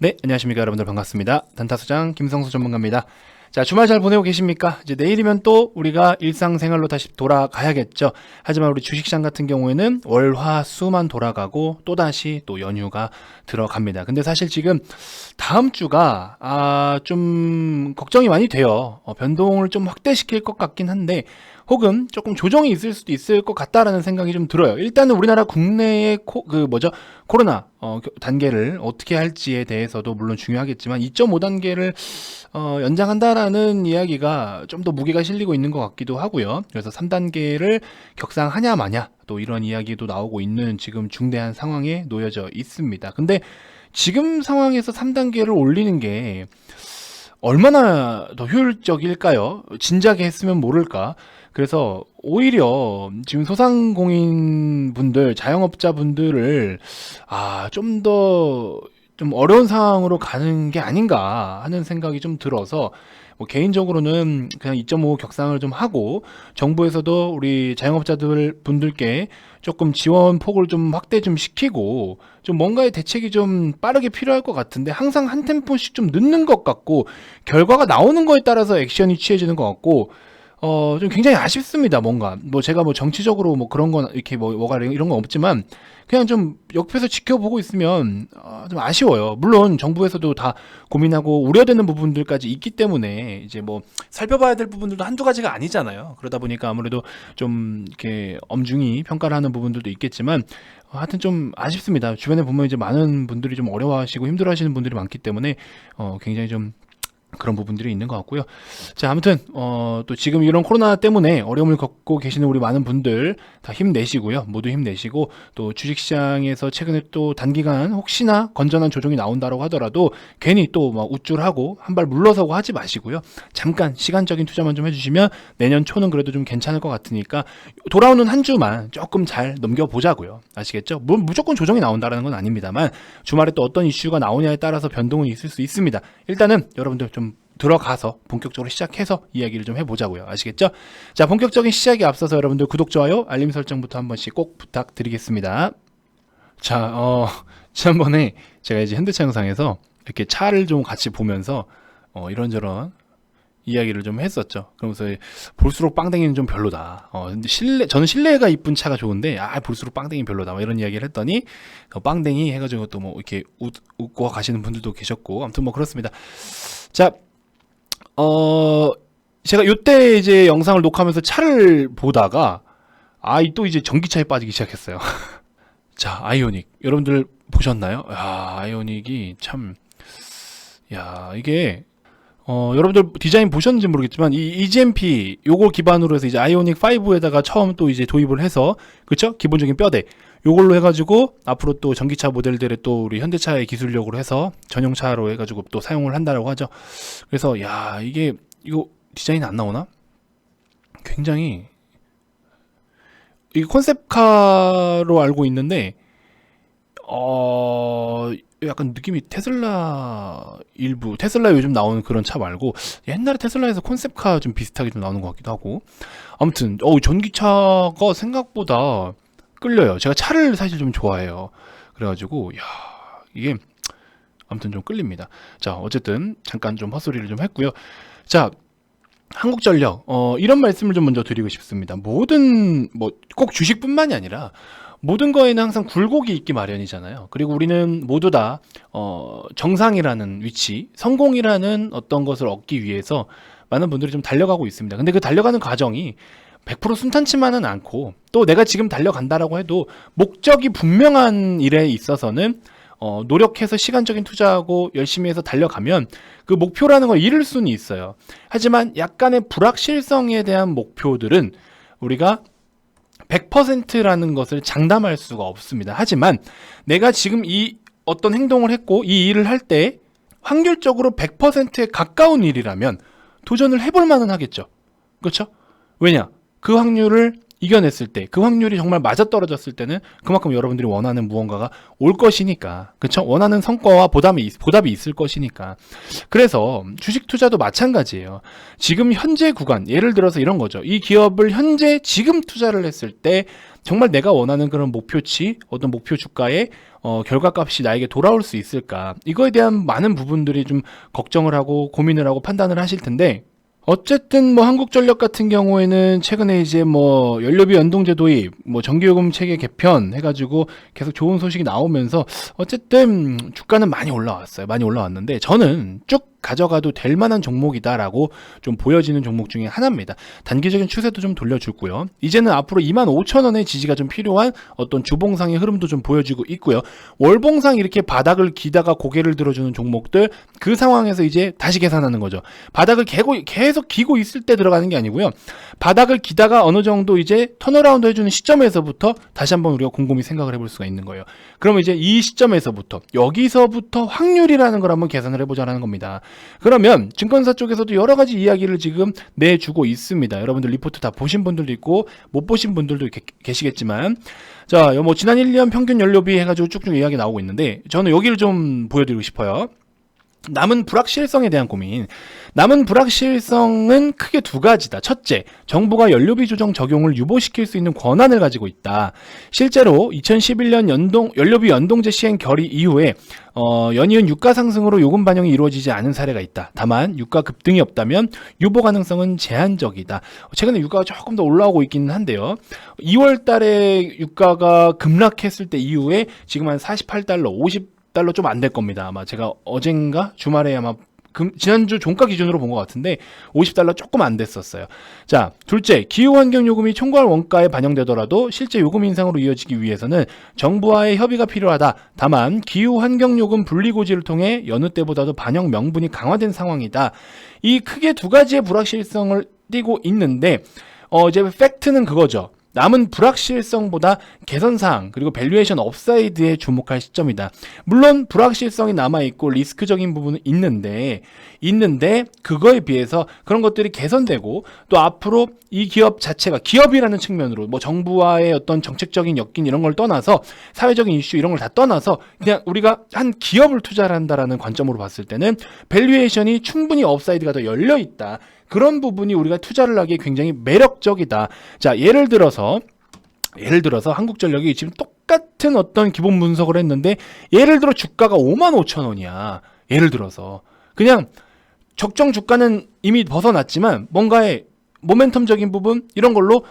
네, 안녕하십니까 여러분들 반갑습니다. 단타수장 김성수 전문가입니다. 자, 주말 잘 보내고 계십니까? 이제 내일이면 또 우리가 일상생활로 다시 돌아가야겠죠. 하지만 우리 주식시장 같은 경우에는 월, 화, 수만 돌아가고 또다시 또 연휴가 들어갑니다. 근데 사실 지금 다음 주가 좀 걱정이 많이 돼요. 변동을 좀 확대시킬 것 같긴 한데 혹은 조금 조정이 있을 수도 있을 것 같다라는 생각이 좀 들어요. 일단은 우리나라 국내의 코로나 단계를 어떻게 할지에 대해서도 물론 중요하겠지만 2.5단계를 연장한다라는 이야기가 좀 더 무게가 실리고 있는 것 같기도 하고요. 그래서 3단계를 격상하냐 마냐 또 이런 이야기도 나오고 있는 지금 중대한 상황에 놓여져 있습니다. 근데 지금 상황에서 3단계를 올리는 게 얼마나 더 효율적일까요? 진작에 했으면 모를까? 그래서 오히려 지금 소상공인 분들, 자영업자 분들을 좀 어려운 상황으로 가는 게 아닌가 하는 생각이 좀 들어서 뭐 개인적으로는 그냥 2.5 격상을 좀 하고 정부에서도 우리 자영업자들 분들께 조금 지원 폭을 좀 확대 좀 시키고 좀 뭔가의 대책이 좀 빠르게 필요할 것 같은데 항상 한 템포씩 좀 늦는 것 같고 결과가 나오는 거에 따라서 액션이 취해지는 것 같고 좀 굉장히 아쉽습니다. 뭔가 뭐 제가 뭐 정치적으로 뭐 그런 건 이렇게 뭐가 이런 건 없지만 그냥 좀 옆에서 지켜보고 있으면 좀 아쉬워요. 물론 정부에서도 다 고민하고 우려되는 부분들까지 있기 때문에 이제 뭐 살펴봐야 될 부분들도 한두 가지가 아니잖아요. 그러다 보니까 아무래도 좀 이렇게 엄중히 평가를 하는 부분들도 있겠지만 하여튼 좀 아쉽습니다. 주변에 보면 이제 많은 분들이 좀 어려워하시고 힘들어하시는 분들이 많기 때문에 굉장히 좀 그런 부분들이 있는 것 같고요. 자, 아무튼 또 지금 이런 코로나 때문에 어려움을 겪고 계시는 우리 많은 분들 다 힘내시고요. 모두 힘내시고 또 주식시장에서 최근에 또 단기간 혹시나 건전한 조정이 나온다고 하더라도 괜히 또 막 우쭐하고 한 발 물러서고 하지 마시고요. 잠깐 시간적인 투자만 좀 해주시면 내년 초는 그래도 좀 괜찮을 것 같으니까 돌아오는 한 주만 조금 잘 넘겨보자고요. 아시겠죠? 무조건 조정이 나온다는 건 아닙니다만 주말에 또 어떤 이슈가 나오냐에 따라서 변동은 있을 수 있습니다. 일단은 여러분들 좀 들어가서 본격적으로 시작해서 이야기를 좀 해보자고요. 아시겠죠? 자, 본격적인 시작에 앞서서 여러분들 구독, 좋아요, 알림 설정부터 한 번씩 꼭 부탁드리겠습니다. 자, 지난번에 제가 이제 현대차 영상에서 이렇게 차를 좀 같이 보면서 이런저런 이야기를 좀 했었죠. 그러면서 볼수록 빵댕이는 좀 별로다. 근데 저는 실내가 이쁜 차가 좋은데 볼수록 빵댕이 별로다. 뭐 이런 이야기를 했더니 빵댕이 해가지고 또 뭐 이렇게 웃고 가시는 분들도 계셨고 아무튼 뭐 그렇습니다. 자, 제가 요때 이제 영상을 녹화하면서 차를 보다가 또 이제 전기차에 빠지기 시작했어요. 자, 아이오닉 여러분들 보셨나요? 아이오닉이 참 이게 여러분들 디자인 보셨는지 모르겠지만 이 EGMP 요거 기반으로 해서 이제 아이오닉 5에다가 처음 또 이제 도입을 해서 그쵸? 기본적인 뼈대 요걸로 해가지고 앞으로 또 전기차 모델들의 또 우리 현대차의 기술력으로 해서 전용차로 해가지고 또 사용을 한다라고 하죠. 그래서 이거 디자인 안 나오나? 굉장히 이게 컨셉카로 알고 있는데 약간 느낌이 테슬라 요즘 나오는 그런 차 말고 옛날에 테슬라에서 컨셉카 좀 비슷하게 좀 나오는 것 같기도 하고 아무튼 전기차가 생각보다 끌려요. 제가 차를 사실 좀 좋아해요. 그래가지고 이게 아무튼 좀 끌립니다. 자, 어쨌든 잠깐 좀 헛소리를 좀 했고요. 자, 한국전력 이런 말씀을 좀 먼저 드리고 싶습니다. 모든 꼭 주식뿐만이 아니라 모든 거에는 항상 굴곡이 있기 마련이잖아요. 그리고 우리는 모두 다 정상이라는 위치, 성공이라는 어떤 것을 얻기 위해서 많은 분들이 좀 달려가고 있습니다. 근데 그 달려가는 과정이 100% 순탄치만은 않고 또 내가 지금 달려간다라고 해도 목적이 분명한 일에 있어서는 노력해서 시간적인 투자하고 열심히 해서 달려가면 그 목표라는 걸 이룰 수는 있어요. 하지만 약간의 불확실성에 대한 목표들은 우리가 100%라는 것을 장담할 수가 없습니다. 하지만 내가 지금 이 어떤 행동을 했고 이 일을 할 때 확률적으로 100%에 가까운 일이라면 도전을 해볼 만은 하겠죠. 그렇죠? 왜냐? 그 확률을 이겨냈을 때 그 확률이 정말 맞아떨어졌을 때는 그만큼 여러분들이 원하는 무언가가 올 것이니까, 그쵸? 원하는 성과와 보답이 있을 것이니까. 그래서 주식 투자도 마찬가지예요. 지금 현재 구간, 예를 들어서 이런 거죠. 이 기업을 현재 지금 투자를 했을 때 정말 내가 원하는 그런 목표치, 어떤 목표 주가의 결과값이 나에게 돌아올 수 있을까? 이거에 대한 많은 부분들이 좀 걱정을 하고 고민을 하고 판단을 하실 텐데, 어쨌든 뭐 한국전력 같은 경우에는 최근에 이제 뭐 연료비 연동제 도입, 뭐 전기요금 체계 개편 해가지고 계속 좋은 소식이 나오면서 어쨌든 주가는 많이 올라왔어요. 많이 올라왔는데 저는 쭉 가져가도 될 만한 종목이다라고 좀 보여지는 종목 중에 하나입니다. 단기적인 추세도 좀 돌려주고요. 이제는 앞으로 25,000원의 지지가 좀 필요한 어떤 주봉상의 흐름도 좀 보여주고 있고요. 월봉상 이렇게 바닥을 기다가 고개를 들어주는 종목들, 그 상황에서 이제 다시 계산하는 거죠. 바닥을 계속 기고 있을 때 들어가는 게 아니고요. 바닥을 기다가 어느 정도 이제 턴어라운드 해주는 시점에서부터 다시 한번 우리가 곰곰이 생각을 해볼 수가 있는 거예요. 그러면 이제 이 시점에서부터, 여기서부터 확률이라는 걸 한번 계산을 해보자라는 겁니다. 그러면 증권사 쪽에서도 여러 가지 이야기를 지금 내주고 있습니다. 여러분들 리포트 다 보신 분들도 있고 못 보신 분들도 계시겠지만, 자, 뭐 지난 1년 평균 연료비 해가지고 쭉쭉 이야기 나오고 있는데 저는 여기를 좀 보여드리고 싶어요. 남은 불확실성에 대한 고민. 남은 불확실성은 크게 두 가지다. 첫째, 정부가 연료비 조정 적용을 유보시킬 수 있는 권한을 가지고 있다. 실제로 2011년 연료비 연동제 시행 결의 이후에 연이은 유가 상승으로 요금 반영이 이루어지지 않은 사례가 있다. 다만 유가 급등이 없다면 유보 가능성은 제한적이다. 최근에 유가가 조금 더 올라오고 있기는 한데요. 2월 달에 유가가 급락했을 때 이후에 지금 한 48달러, 50달러 좀 안 될 겁니다. 아마 제가 어젠가 주말에 아마 지난주 종가 기준으로 본 것 같은데 50달러 조금 안 됐었어요. 자, 둘째, 기후환경요금이 총괄 원가에 반영되더라도 실제 요금 인상으로 이어지기 위해서는 정부와의 협의가 필요하다. 다만 기후환경요금 분리고지를 통해 여느 때보다도 반영 명분이 강화된 상황이다. 이 크게 두 가지의 불확실성을 띠고 있는데 이제 팩트는 그거죠. 남은 불확실성보다 개선사항 그리고 밸류에이션 업사이드에 주목할 시점이다. 물론 불확실성이 남아있고 리스크적인 부분은 있는데 그거에 비해서 그런 것들이 개선되고 또 앞으로 이 기업 자체가 기업이라는 측면으로 뭐 정부와의 어떤 정책적인 엮인 이런 걸 떠나서 사회적인 이슈 이런 걸 다 떠나서 그냥 우리가 한 기업을 투자를 한다라는 관점으로 봤을 때는 밸류에이션이 충분히 업사이드가 더 열려있다. 그런 부분이 우리가 투자를 하기에 굉장히 매력적이다. 자, 예를 들어서 한국전력이 지금 똑같은 어떤 기본 분석을 했는데 예를 들어 주가가 55,000원이야. 예를 들어서 그냥 적정 주가는 이미 벗어났지만 뭔가의 모멘텀적인 부분 이런 걸로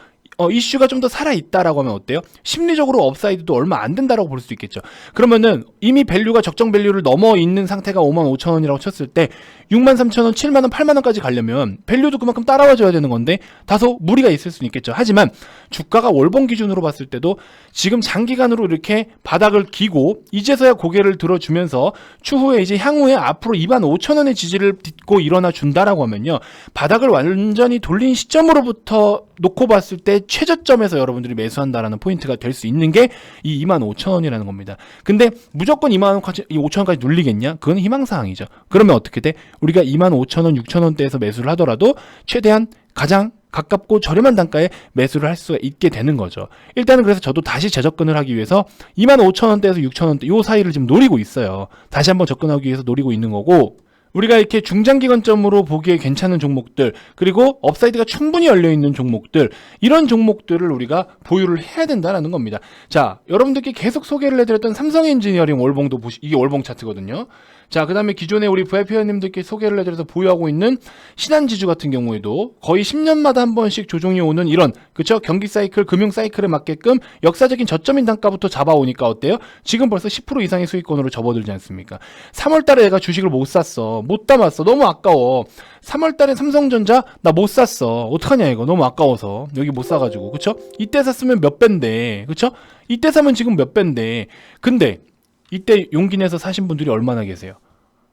이슈가 좀 더 살아있다라고 하면 어때요? 심리적으로 업사이드도 얼마 안 된다라고 볼 수 있겠죠. 그러면은 이미 밸류가 적정 밸류를 넘어 있는 상태가 55,000원이라고 쳤을 때 63,000원, 7만원, 8만원까지 가려면 밸류도 그만큼 따라와줘야 되는 건데 다소 무리가 있을 수는 있겠죠. 하지만 주가가 월봉 기준으로 봤을 때도 지금 장기간으로 이렇게 바닥을 기고 이제서야 고개를 들어주면서 추후에 이제 향후에 앞으로 25,000원의 지지를 딛고 일어나 준다라고 하면요. 바닥을 완전히 돌린 시점으로부터 놓고 봤을 때 최저점에서 여러분들이 매수한다라는 포인트가 될 수 있는 게 이 25,000원이라는 겁니다. 근데 무조건 25,000원까지 눌리겠냐? 그건 희망사항이죠. 그러면 어떻게 돼? 우리가 25,000원, 6,000원대에서 매수를 하더라도 최대한 가장 가깝고 저렴한 단가에 매수를 할 수가 있게 되는 거죠. 일단은 그래서 저도 다시 재접근을 하기 위해서 25,000원대에서 6,000원대 요 사이를 지금 노리고 있어요. 다시 한번 접근하기 위해서 노리고 있는 거고 우리가 이렇게 중장기 관점으로 보기에 괜찮은 종목들 그리고 업사이드가 충분히 열려있는 종목들 이런 종목들을 우리가 보유를 해야 된다는 겁니다. 자, 여러분들께 계속 소개를 해드렸던 삼성엔지니어링 월봉도 이게 월봉 차트거든요. 자, 그 다음에 기존에 우리 VIP 회원님들께 소개를 해드려서 보유하고 있는 신한지주 같은 경우에도 거의 10년마다 한 번씩 조정이 오는 이런 그쵸? 경기 사이클, 금융 사이클에 맞게끔 역사적인 저점인 단가부터 잡아오니까 어때요? 지금 벌써 10% 이상의 수익권으로 접어들지 않습니까? 3월달에 내가 주식을 못 샀어. 못 담았어. 너무 아까워. 3월달에 삼성전자 나 못 샀어. 어떡하냐 이거. 너무 아까워서. 여기 못 사가지고. 그쵸? 이때 샀으면 몇 배인데. 그쵸? 이때 사면 지금 몇 배인데. 근데 이때 용기 내서 사신 분들이 얼마나 계세요?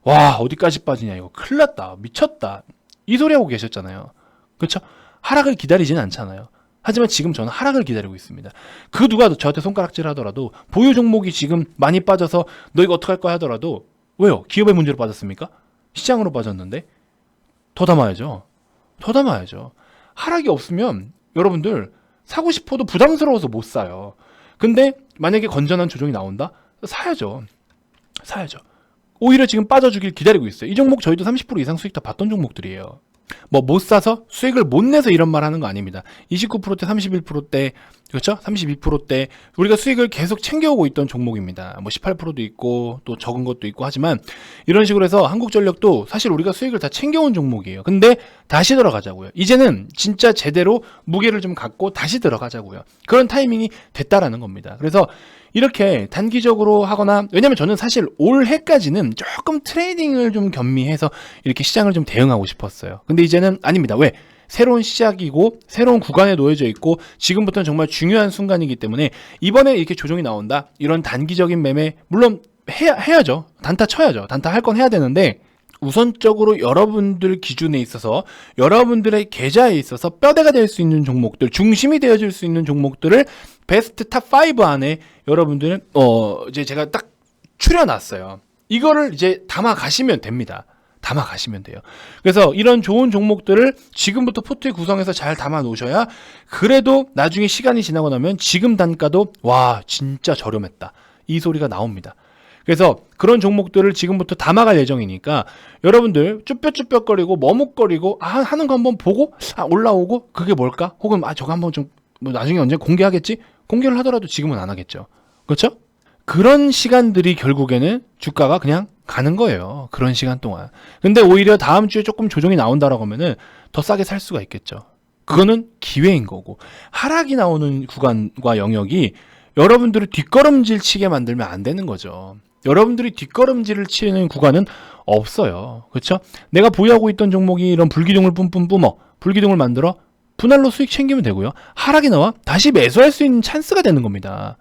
와, 어디까지 빠지냐 이거. 큰일 났다. 미쳤다. 이 소리 하고 계셨잖아요. 그렇죠? 하락을 기다리지는 않잖아요. 하지만 지금 저는 하락을 기다리고 있습니다. 그 누가 저한테 손가락질 하더라도 보유 종목이 지금 많이 빠져서 너 이거 어떡할 거야 하더라도 왜요? 기업의 문제로 빠졌습니까? 시장으로 빠졌는데 더 담아야죠. 더 담아야죠. 하락이 없으면 여러분들 사고 싶어도 부담스러워서 못 사요. 근데 만약에 건전한 조정이 나온다? 사야죠. 사야죠. 오히려 지금 빠져주길 기다리고 있어요. 이 종목 저희도 30% 이상 수익 다 봤던 종목들이에요. 뭐 못 사서 수익을 못 내서 이런 말 하는 거 아닙니다. 29%대 31%대 그렇죠? 32%대 우리가 수익을 계속 챙겨오고 있던 종목입니다. 뭐 18%도 있고 또 적은 것도 있고 하지만 이런 식으로 해서 한국전력도 사실 우리가 수익을 다 챙겨온 종목이에요. 근데 다시 들어가자고요. 이제는 진짜 제대로 무게를 좀 갖고 다시 들어가자고요. 그런 타이밍이 됐다라는 겁니다. 그래서 이렇게 단기적으로 하거나 왜냐면 저는 사실 올해까지는 조금 트레이딩을 좀 겸미해서 이렇게 시장을 좀 대응하고 싶었어요. 근데 이제는 아닙니다. 왜? 새로운 시작이고 새로운 구간에 놓여져 있고 지금부터는 정말 중요한 순간이기 때문에 이번에 이렇게 조정이 나온다. 이런 단기적인 매매 물론 해야죠. 단타 쳐야죠. 단타 할 건 해야 되는데 우선적으로 여러분들 기준에 있어서 여러분들의 계좌에 있어서 뼈대가 될 수 있는 종목들, 중심이 되어질 수 있는 종목들을 베스트 탑 5 안에 여러분들은 이제 제가 딱 추려놨어요. 이거를 이제 담아 가시면 됩니다. 담아 가시면 돼요. 그래서 이런 좋은 종목들을 지금부터 포트에 구성해서 잘 담아 놓으셔야 그래도 나중에 시간이 지나고 나면 지금 단가도 와 진짜 저렴했다 이 소리가 나옵니다. 그래서 그런 종목들을 지금부터 담아갈 예정이니까 여러분들 쭈뼛쭈뼛거리고 머뭇거리고 하는 거 한번 보고 올라오고 그게 뭘까? 혹은 저거 한번 좀 뭐 나중에 언제 공개하겠지? 공개를 하더라도 지금은 안 하겠죠. 그렇죠? 그런 시간들이 결국에는 주가가 그냥 가는 거예요. 그런 시간 동안. 근데 오히려 다음 주에 조금 조정이 나온다라고 하면은 더 싸게 살 수가 있겠죠. 그거는 기회인 거고 하락이 나오는 구간과 영역이 여러분들을 뒷걸음질 치게 만들면 안 되는 거죠. 여러분들이 뒷걸음질을 치는 구간은 없어요. 그렇죠? 내가 보유하고 있던 종목이 이런 불기둥을 뿜뿜 불기둥을 만들어 분할로 수익 챙기면 되고요. 하락이 나와 다시 매수할 수 있는 찬스가 되는 겁니다.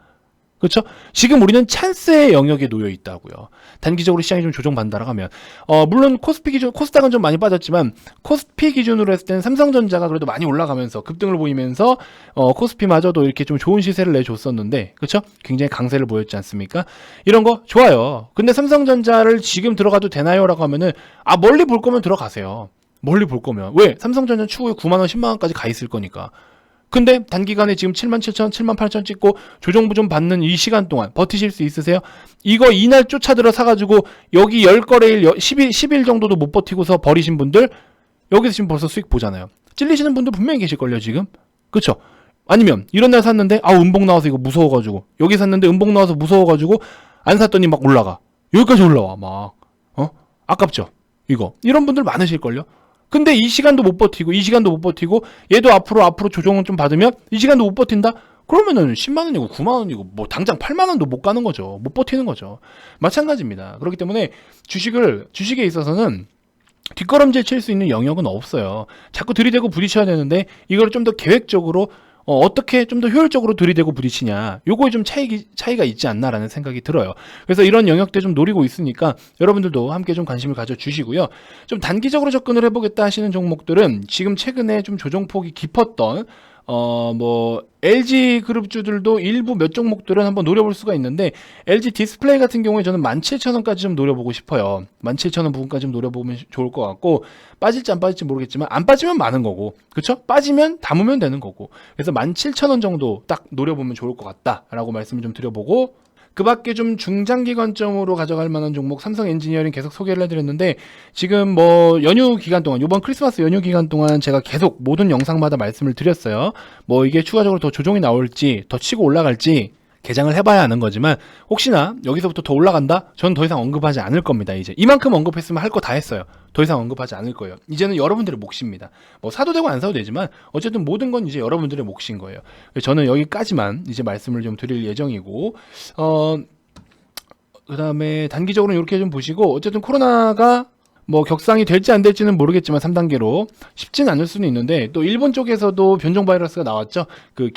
그렇죠? 지금 우리는 찬스의 영역에 놓여 있다고요. 단기적으로 시장이 좀 조정받는다라고 하면 물론 코스피 기준 코스닥은 좀 많이 빠졌지만 코스피 기준으로 했을 때는 삼성전자가 그래도 많이 올라가면서 급등을 보이면서 코스피마저도 이렇게 좀 좋은 시세를 내줬었는데 그렇죠? 굉장히 강세를 보였지 않습니까? 이런 거 좋아요. 근데 삼성전자를 지금 들어가도 되나요?라고 하면은 멀리 볼 거면 들어가세요. 멀리 볼 거면 왜? 삼성전자 추후에 9만 원, 10만 원까지 가 있을 거니까. 근데 단기간에 지금 77,000, 78,000 찍고 조정부 좀 받는 이 시간 동안 버티실 수 있으세요? 이거 이날 쫓아들어 사가지고 여기 10거래일 10일 정도도 못 버티고서 버리신 분들 여기서 지금 벌써 수익 보잖아요. 찔리시는 분들 분명히 계실걸요 지금? 그쵸? 아니면 이런 날 샀는데 음봉 나와서 이거 무서워가지고 여기 샀는데 음봉 나와서 무서워가지고 안 샀더니 막 올라가. 여기까지 올라와 막 아깝죠? 이런 분들 많으실걸요? 근데 이 시간도 못 버티고 이 시간도 못 버티고 얘도 앞으로 조정을 좀 받으면 이 시간도 못 버틴다? 그러면은 10만 원이고 9만 원이고 뭐 당장 8만 원도 못 가는 거죠. 못 버티는 거죠. 마찬가지입니다. 그렇기 때문에 주식에 있어서는 뒷걸음질 칠 수 있는 영역은 없어요. 자꾸 들이대고 부딪혀야 되는데 이걸 좀 더 계획적으로 어떻게 좀 더 효율적으로 들이대고 부딪히냐 요거에 좀 차이가 있지 않나라는 생각이 들어요. 그래서 이런 영역들 좀 노리고 있으니까 여러분들도 함께 좀 관심을 가져주시고요. 좀 단기적으로 접근을 해보겠다 하시는 종목들은 지금 최근에 좀 조정폭이 깊었던 LG 그룹주들도 일부 몇 종목들은 한번 노려볼 수가 있는데 LG 디스플레이 같은 경우에 저는 17,000원까지 좀 노려보고 싶어요. 17,000원 부분까지 좀 노려보면 좋을 것 같고 빠질지 안 빠질지 모르겠지만 안 빠지면 많은 거고 그쵸? 빠지면 담으면 되는 거고 그래서 17,000원 정도 딱 노려보면 좋을 것 같다라고 말씀을 좀 드려보고 그 밖에 좀 중장기 관점으로 가져갈 만한 종목 삼성 엔지니어링 계속 소개를 해드렸는데 지금 연휴 기간 동안 이번 크리스마스 연휴 기간 동안 제가 계속 모든 영상마다 말씀을 드렸어요. 이게 추가적으로 더 조정이 나올지 더 치고 올라갈지 개장을 해봐야 하는 거지만 혹시나 여기서부터 더 올라간다? 저는 더 이상 언급하지 않을 겁니다. 이제 이만큼 언급했으면 할 거 다 했어요. 더 이상 언급하지 않을 거예요. 이제는 여러분들의 몫입니다. 사도 되고 안 사도 되지만 어쨌든 모든 건 이제 여러분들의 몫인 거예요. 저는 여기까지만 이제 말씀을 좀 드릴 예정이고 그 다음에 단기적으로 이렇게 좀 보시고 어쨌든 코로나가 격상이 될지 안 될지는 모르겠지만 3단계로 쉽진 않을 수는 있는데 또 일본 쪽에서도 변종 바이러스가 나왔죠. 그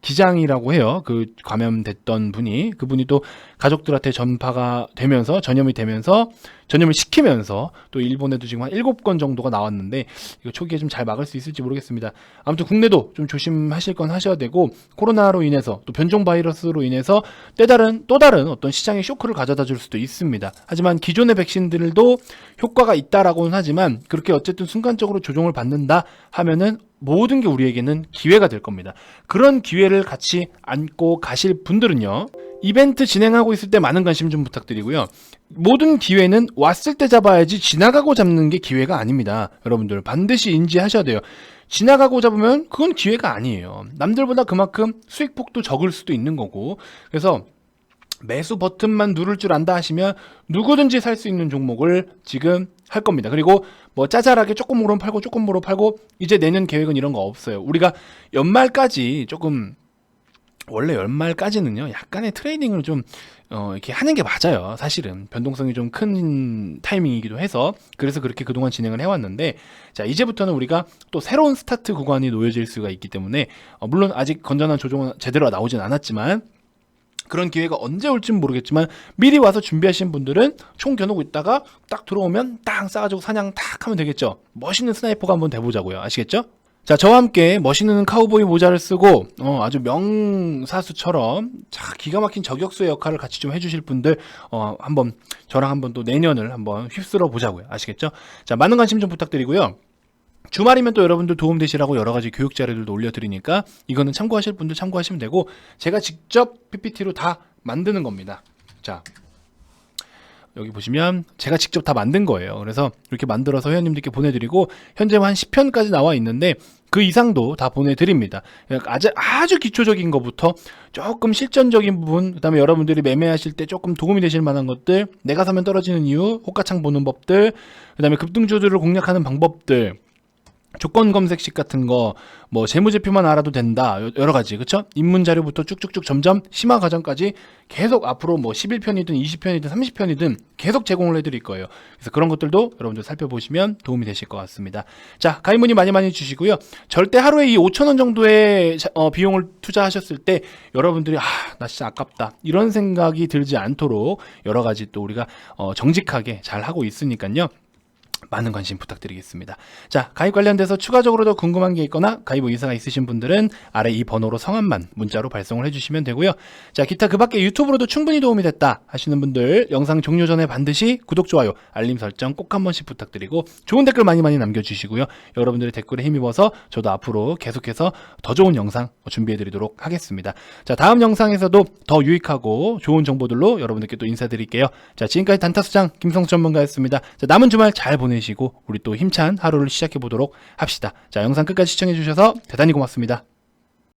기장이라고 해요. 그 감염됐던 그분이 또 가족들한테 전염이 되면서 전염을 시키면서 또 일본에도 지금 한 7건 정도가 나왔는데 이거 초기에 좀 잘 막을 수 있을지 모르겠습니다. 아무튼 국내도 좀 조심하실 건 하셔야 되고 코로나로 인해서 또 변종 바이러스로 인해서 또 다른 어떤 시장의 쇼크를 가져다 줄 수도 있습니다. 하지만 기존의 백신들도 효과가 있다라고는 하지만 그렇게 어쨌든 순간적으로 조정을 받는다 하면은 모든 게 우리에게는 기회가 될 겁니다. 그런 기회를 같이 안고 가실 분들은요, 이벤트 진행하고 있을 때 많은 관심 좀 부탁드리고요. 모든 기회는 왔을 때 잡아야지 지나가고 잡는 게 기회가 아닙니다. 여러분들 반드시 인지하셔야 돼요. 지나가고 잡으면 그건 기회가 아니에요. 남들보다 그만큼 수익폭도 적을 수도 있는 거고. 그래서 매수 버튼만 누를 줄 안다 하시면 누구든지 살 수 있는 종목을 지금 할 겁니다. 그리고 뭐 짜잘하게 조금으로 팔고 조금으로 팔고 이제 내년 계획은 이런 거 없어요. 우리가 연말까지 조금, 원래 연말까지는요 약간의 트레이딩을 좀 이렇게 하는 게 맞아요. 사실은 변동성이 좀 큰 타이밍이기도 해서, 그래서 그렇게 그동안 진행을 해왔는데, 자 이제부터는 우리가 또 새로운 스타트 구간이 놓여질 수가 있기 때문에 물론 아직 건전한 조정은 제대로 나오진 않았지만 그런 기회가 언제 올지는 모르겠지만 미리 와서 준비하신 분들은 총 겨누고 있다가 딱 들어오면 딱 싸가지고 사냥 딱 하면 되겠죠. 멋있는 스나이퍼가 한번 돼보자고요. 아시겠죠? 자, 저와 함께 멋있는 카우보이 모자를 쓰고 아주 명사수처럼 기가 막힌 저격수의 역할을 같이 좀 해주실 분들 한번 저랑 한번 또 내년을 한번 휩쓸어 보자고요. 아시겠죠? 자, 많은 관심 좀 부탁드리고요. 주말이면 또 여러분들 도움되시라고 여러가지 교육 자료들도 올려드리니까 이거는 참고하실 분들 참고하시면 되고, 제가 직접 PPT로 다 만드는 겁니다. 자, 여기 보시면 제가 직접 다 만든 거예요. 그래서 이렇게 만들어서 회원님들께 보내드리고, 현재 한 10편까지 나와 있는데 그 이상도 다 보내드립니다. 아주 기초적인 것부터 조금 실전적인 부분, 그 다음에 여러분들이 매매하실 때 조금 도움이 되실 만한 것들, 내가 사면 떨어지는 이유, 호가창 보는 법들, 그 다음에 급등주들을 공략하는 방법들, 조건 검색식 같은 거, 뭐 재무제표만 알아도 된다, 여러 가지, 그쵸? 입문 자료부터 쭉쭉쭉 점점 심화 과정까지 계속 앞으로 뭐 11편이든 20편이든 30편이든 계속 제공을 해드릴 거예요. 그래서 그런 것들도 여러분들 살펴보시면 도움이 되실 것 같습니다. 자, 가입 문의 많이 주시고요. 절대 하루에 이 5,000원 정도의 비용을 투자하셨을 때 여러분들이 나 진짜 아깝다 이런 생각이 들지 않도록 여러 가지 또 우리가 정직하게 잘 하고 있으니까요. 많은 관심 부탁드리겠습니다. 자, 가입 관련돼서 추가적으로 더 궁금한 게 있거나 가입 의사가 있으신 분들은 아래 이 번호로 성함만 문자로 발송을 해주시면 되고요. 자, 기타 그 밖에 유튜브로도 충분히 도움이 됐다 하시는 분들 영상 종료 전에 반드시 구독, 좋아요, 알림 설정 꼭 한 번씩 부탁드리고 좋은 댓글 많이 남겨주시고요. 여러분들의 댓글에 힘입어서 저도 앞으로 계속해서 더 좋은 영상 준비해드리도록 하겠습니다. 자, 다음 영상에서도 더 유익하고 좋은 정보들로 여러분들께 또 인사드릴게요. 자, 지금까지 단타수장 김성수 전문가였습니다. 자, 남은 주말 잘 보내시고 우리 또 힘찬 하루를 시작해 보도록 합시다. 자, 영상 끝까지 시청해 주셔서 대단히 고맙습니다.